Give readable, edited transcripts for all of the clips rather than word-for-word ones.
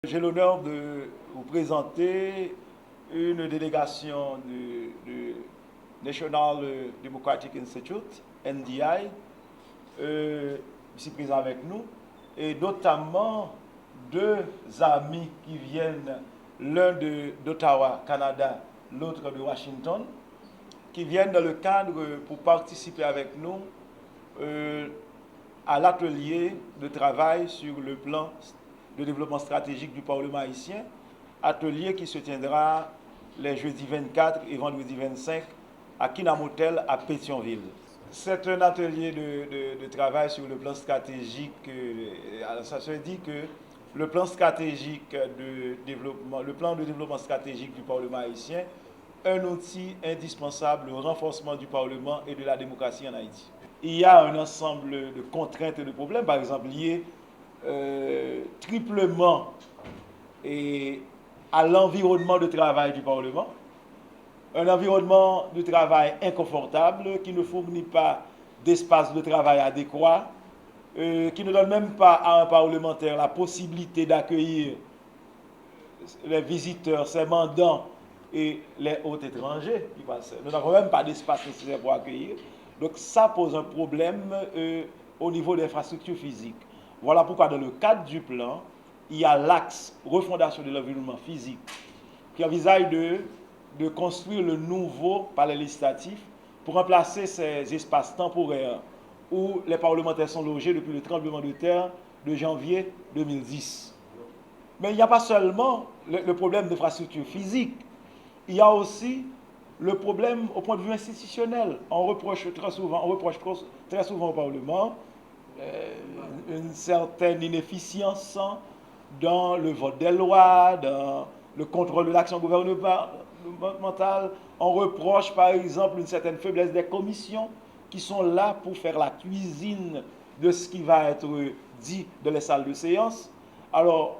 J'ai l'honneur de vous présenter une délégation du National Democratic Institute, NDI, ici présent avec nous, et notamment deux amis qui viennent, l'un d'Ottawa, Canada, l'autre de Washington, qui viennent dans le cadre pour participer avec nous à l'atelier de travail sur le plan de développement stratégique du Parlement haïtien, atelier qui se tiendra les jeudis 24 et vendredi 25 à Kinamotel à Pétionville. C'est un atelier de travail sur le plan stratégique. Ça se dit que le plan stratégique de développement, le plan de développement stratégique du Parlement haïtien, un outil indispensable au renforcement du Parlement et de la démocratie en Haïti. Il y a un ensemble de contraintes et de problèmes, par exemple liés triplement à l'environnement de travail du Parlement, un environnement de travail inconfortable qui ne fournit pas d'espace de travail adéquat, qui ne donne même pas à un parlementaire la possibilité d'accueillir les visiteurs, ses mandants et les hôtes étrangers qui passent. Nous n'avons même pas d'espace nécessaire pour accueillir. Donc ça pose un problème au niveau des infrastructures physiques. Voilà pourquoi dans le cadre du plan, il y a l'axe refondation de l'environnement physique qui envisage de construire le nouveau palais législatif pour remplacer ces espaces temporaires où les parlementaires sont logés depuis le tremblement de terre de janvier 2010. Mais il n'y a pas seulement le problème d'infrastructure physique, il y a aussi le problème au point de vue institutionnel. On reproche très souvent au Parlement une certaine inefficience dans le vote des lois, dans le contrôle de l'action gouvernementale. On reproche par exemple une certaine faiblesse des commissions qui sont là pour faire la cuisine de ce qui va être dit dans les salles de séance. Alors,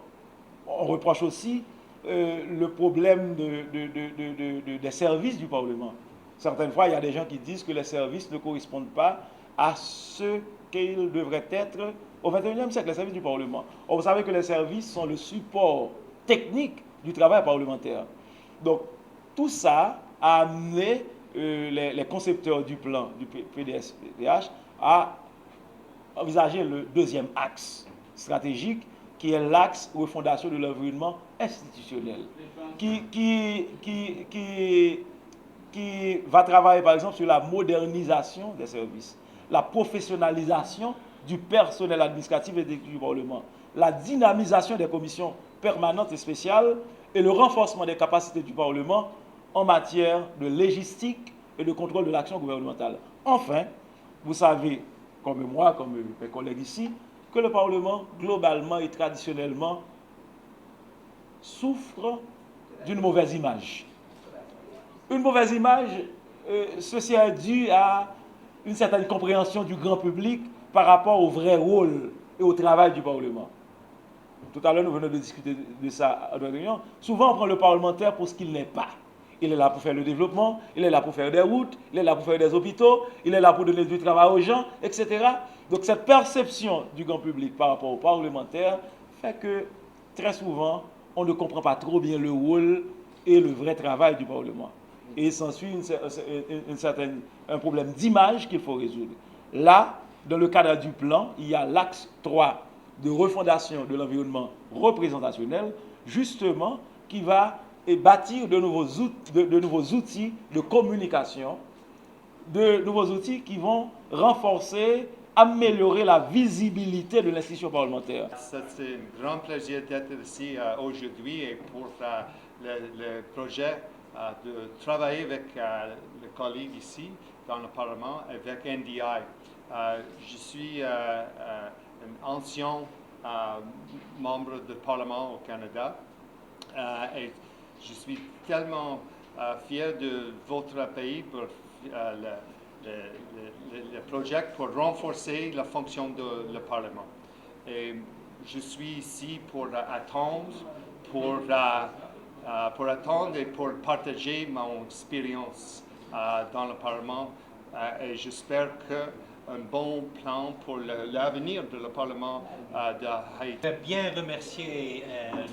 on reproche aussi le problème des services du Parlement. Certaines fois, il y a des gens qui disent que les services ne correspondent pas à ce qu'ils devraient être au XXIe siècle, les services du Parlement. Or, vous savez que les services sont le support technique du travail parlementaire. Donc, tout ça a amené les concepteurs du plan du PDS-PDH à envisager le deuxième axe stratégique qui est l'axe refondation de l'environnement institutionnel, qui va travailler par exemple sur la modernisation des services, la professionnalisation du personnel administratif et du Parlement, la dynamisation des commissions permanentes et spéciales et le renforcement des capacités du Parlement en matière de légistique et de contrôle de l'action gouvernementale. Enfin, vous savez, comme moi, comme mes collègues ici, que le Parlement, globalement et traditionnellement, souffre d'une mauvaise image. Une mauvaise image, ceci est dû à une certaine compréhension du grand public par rapport au vrai rôle et au travail du Parlement. Tout à l'heure, nous venons de discuter de ça à notre réunion. Souvent, on prend le parlementaire pour ce qu'il n'est pas. Il est là pour faire le développement, il est là pour faire des routes, il est là pour faire des hôpitaux, il est là pour donner du travail aux gens, etc. Donc cette perception du grand public par rapport aux parlementaires fait que très souvent, on ne comprend pas trop bien le rôle et le vrai travail du Parlement. Et il s'ensuit un problème d'image qu'il faut résoudre. Là, dans le cadre du plan, il y a l'axe 3 de refondation de l'environnement représentationnel, justement, qui va bâtir de nouveaux outils de communication, de nouveaux outils qui vont renforcer, améliorer la visibilité de l'institution parlementaire. C'est un grand plaisir d'être ici aujourd'hui et pour le projet de travailler avec les collègues ici dans le Parlement avec NDI. Je suis un ancien membre du Parlement au Canada et je suis tellement fier de votre pays pour le projet pour renforcer la fonction du Parlement. Et je suis ici pour attendre, pour attendre et pour partager mon expérience dans le Parlement. Et j'espère que un bon plan pour l'avenir de le Parlement d'Haïti. Je veux bien remercier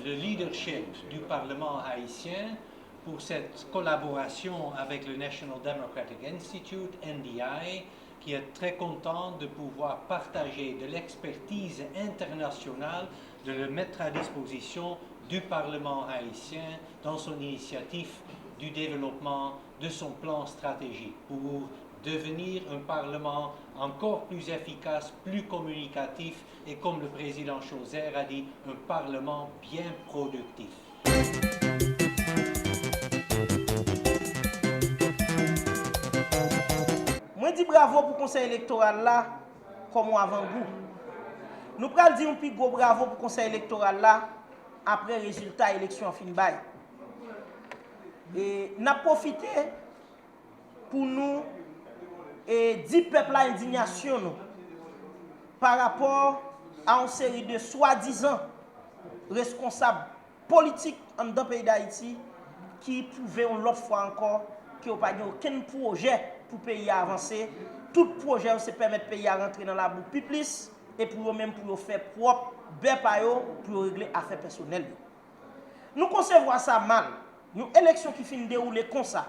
le leadership du Parlement haïtien pour cette collaboration avec le National Democratic Institute, NDI, qui est très content de pouvoir partager de l'expertise internationale, de le mettre à disposition du Parlement haïtien dans son initiative du développement de son plan stratégique pour devenir un Parlement encore plus efficace, plus communicatif et, comme le président Chauzer a dit, un Parlement bien productif. Moi dis bravo pour le conseil électoral là, comme avant-goût. Nous prenons dire un plus gros bravo pour le conseil électoral là, après le résultat de l'élection en fin de bail. Et nous avons profité pour nous et dire peuple la indignation nous, par rapport à une série de soi-disant responsables politiques dans le pays d'Haïti qui pouvaient l'autre fois encore qu'il n'y a pas aucun projet pour le pays à avancer. Tout projet c'est permettre le pays à rentrer dans la boue plus et pour eux-mêmes pour faire propre pour régler les affaires personnelles. Nous concevons ça mal. Une élection qui finit dérouler comme ça.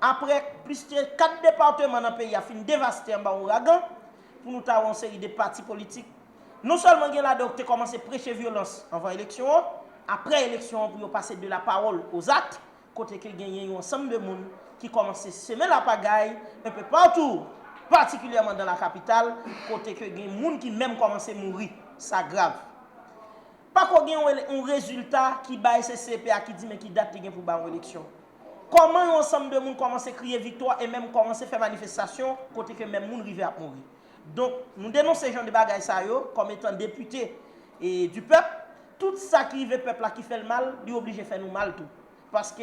Après plus de 4 départements dans le pays a fini dévasté en bas ouragan pour nous avoir une série de partis politiques. Non seulement il y a la docteur commencé à prêcher violence avant l'élection, après l'élection pour passer de la parole aux actes, côté que il y a un ensemble de monde qui commence à semer la pagaille un peu partout, particulièrement dans la capitale, côté que il y a des gens qui même commencent à mourir, ça grave. Pas qu'on ait un résultat qui baille CCPA qui dit mais qui date pour une élection. Comment un ensemble de monde commence à crier victoire et même commence à faire manifestation côté que même monde rive à mourir. Donc nous dénonçons ces gens de bagaille ça yo comme étant députés et du peuple, tout ça qui rive peuple là qui fait le mal, lui obligé faire nous mal tout. Parce que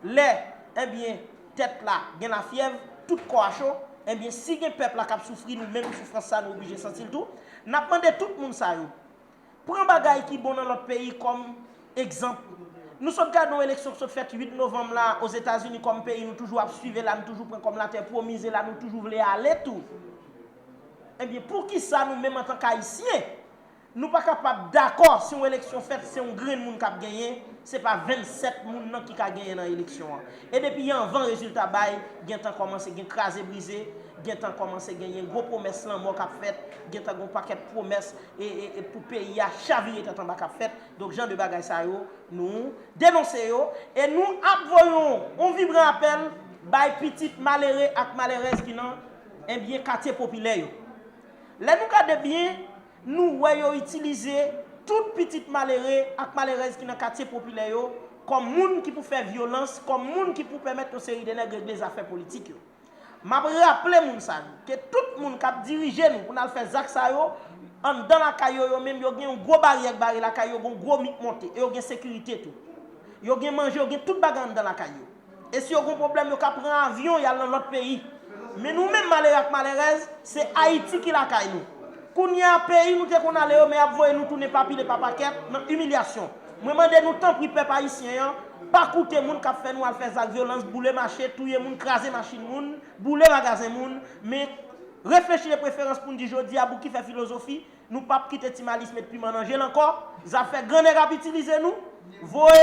les eh bien tête là, gen la fièvre, tout corps chaud, eh bien si gen peuple là qui souffrir nous même souffrance ça nous obligé sentir tout, n'a demandé tout le monde ça yo. Prends bagaille qui bon dans notre pays comme exemple. Nous sommes dans une élection qui se fait 8 novembre là aux États-Unis comme pays, nous toujours suivre là, nous toujours prendre comme la terre promise là, nous toujours voulons aller tout. Eh bien pour qui ça nous même en tant qu'haïtiens, nous pas capable d'accord si une élection faite c'est un grand monde qui a gagné, c'est pas 27 monde qui a gagné dans l'élection. Et depuis il y a un 20 résultats bail, il y a commencé à craser brisé. Gen tan commencé gagner gros promesse là moi qu'a fait gen tan gon paquet promesse et pour pays à chavirer tant ba qu'a fait donc genre de bagay ça yo nous dénoncer yo et nous envoyons on vibrant appel bay petite malheureux ak malheureuse qui nan un bien quartier populaire yo là nous garde bien nous voyons utiliser toute petite malheureux ak malheureuse qui nan quartier populaire yo comme monde qui pour faire violence comme monde qui pour permettre une série de nèg régler les affaires politiques yo. M'a rappelé moun ça que tout monde qui dirige nous pour nous faire zak ça yo en dans la caillou yo même yo gen un gros barrière barré la caillou gon gros mythe monté et yo gen sécurité tout yo gen manger yo gen toute bagarre dans la caillou et si yo gon problème yo ka prend avion y a dans l'autre pays mais nous même malheureuse c'est Haïti qui la caille nous kounya pays nous te qu'on aller mais avoyer nous tourner papier de papaquet dans humiliation moi mandé nous tant pri peuple haïtien pas coûter moun qui fait nous à faire ça violence bouler marché touyer moun craser machine moun bouler magasin moun mais réfléchir les préférences pour nous dire jodi à bou qui fait philosophie nous pas quitter timalisme et puis manger encore ça fait grand rap utiliser nous voyer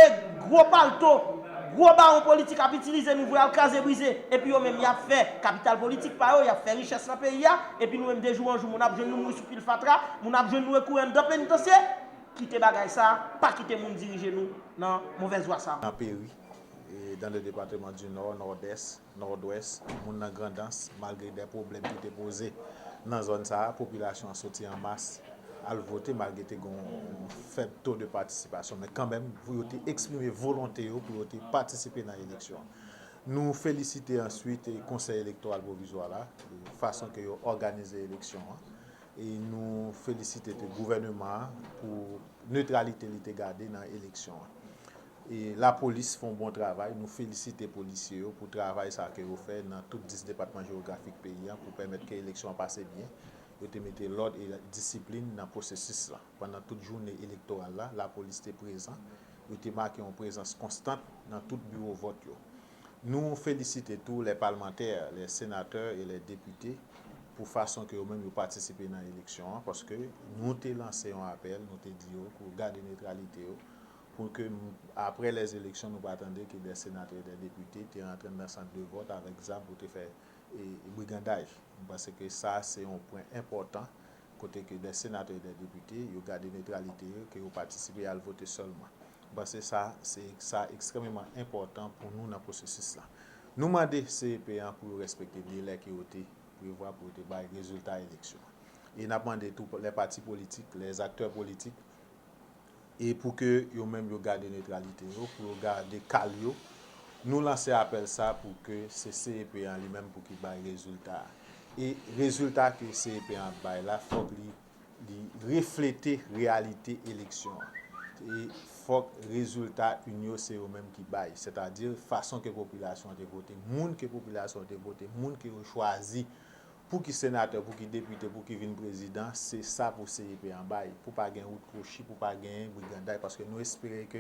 gros palto gros baron politique à utiliser nous voyer craser briser et puis eux même y a fait capital politique par eux y a fait richesse dans pays et puis nous même des jours en jour mon a jeune nous sous pile fatra mon a jeune nous courir dans pénitentiaire quitter bagay ça, pas quitter moun diriger nous dans mauvaise voie ça. Dans le pays, et dans le département du Nord, Nord-Est, Nord-Ouest, moun nan grandance malgré des problèmes qui étaient posés dans la zone ça, la population a sorti en masse à voter malgré un faible taux de participation, mais quand même vous avez exprimé volonté pour participer dans l'élection. Nous félicitons ensuite le Conseil électoral provisoire là, de façon que vous organisez l'élection. Et nous félicitons le gouvernement pour la neutralité qui gardée dans l'élection. Et la police fait un bon travail. Nous félicitons les policiers pour le travail qu'ils ont fait dans tous les 10 départements géographiques du pays pour permettre que l'élection passe bien. Ils ont mis l'ordre et la discipline dans le processus. Pendant toute journée électorale, la police était présente. Ils ont marqué une présence constante dans tout le bureau de vote. Nous félicitons tous les parlementaires, les sénateurs et les députés pour façon que eux-mêmes participer dans l'élection, parce que nous avons lancé un appel, nous avons dit pour garder la neutralité, pour que après les élections, nous ne pas attendre que des sénateurs et des députés soient en train dans le centre de vote avec ça pour te faire brigandage. Parce que ça, c'est un point important, côté que des sénateurs et des députés, ils gardent la neutralité, que ils participent à voter seulement. Parce que ça, c'est extrêmement important pour nous dans le processus là. Nous demandons CEP pour respecter les délais qui ont été prévus pour les résultats de l'élection. Et nous avons demandé tous les partis politiques, les acteurs politiques, et pour que eux-mêmes gardent la neutralité, pour garder calme. Nous lançons appel ça pour que c'est CEP lui-même pour qu'il ait les résultats. Et résultats que CEP a là, il faut qu'il reflète la réalité de l'élection. Et faut que résultat union c'est eux mêmes qui baillent, c'est-à-dire façon que population a voté, monde que population a voté, monde qui a choisi pour qui sénateur, pour qui député, pour qui vienne président, c'est ça pour CEP en bail, pour pas gagner route crochi, pour pas gagner brigandage, parce que nous espérons que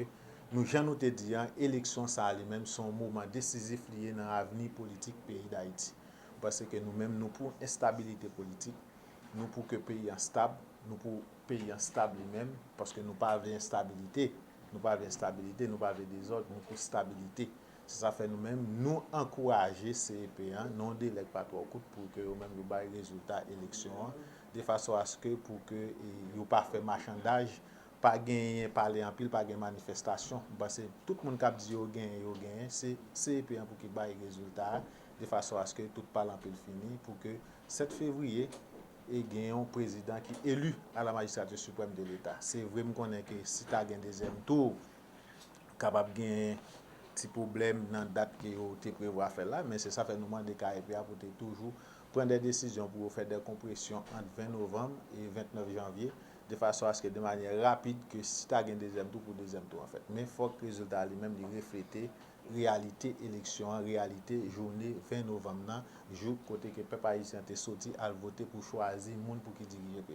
nous gens nous te dit élection ça lui-même son moment décisif lié dans l'avenir politique pays d'Haïti, parce que nous-mêmes nous pour instabilité politique, nous pour que pays en stable, nous pour pays en stable lui-même, parce que nous pas avec instabilité, nous pas avec instabilité, nous pas avec désordre, nous pour stabilité. Ça fait nous-mêmes, nous encourager CEP, non délègue pas trop pour que eux-mêmes nous baillent résultat élection, de façon à ce que pour que ils pas fait marchandage, pas gagner parler en pile, pas gagner manifestation, parce que tout le monde qui dit yo gagne, c'est CEP pour qu'il baille résultat, de façon à ce que tout parle en pile fini, pour que 7 février et gagne un président qui est élu à la magistrature suprême de l'État. C'est vraiment qu'on est que si tu as un deuxième tour, capable de gagner petit problème dans la date que tu prévu à faire là, mais c'est ça fait nous demander KEPA pour toujours prendre des décisions pour faire des compressions entre 20 novembre et 29 janvier, de façon à ce que de manière rapide, que si tu as un deuxième tour, pour deuxième tour en fait. Mais il faut que le résultat lui-même reflète réalité élection, réalité journée 20 novembre, jour côté que le peuple haïtien est sorti à voter pour choisir le monde pour qui dirige le pays.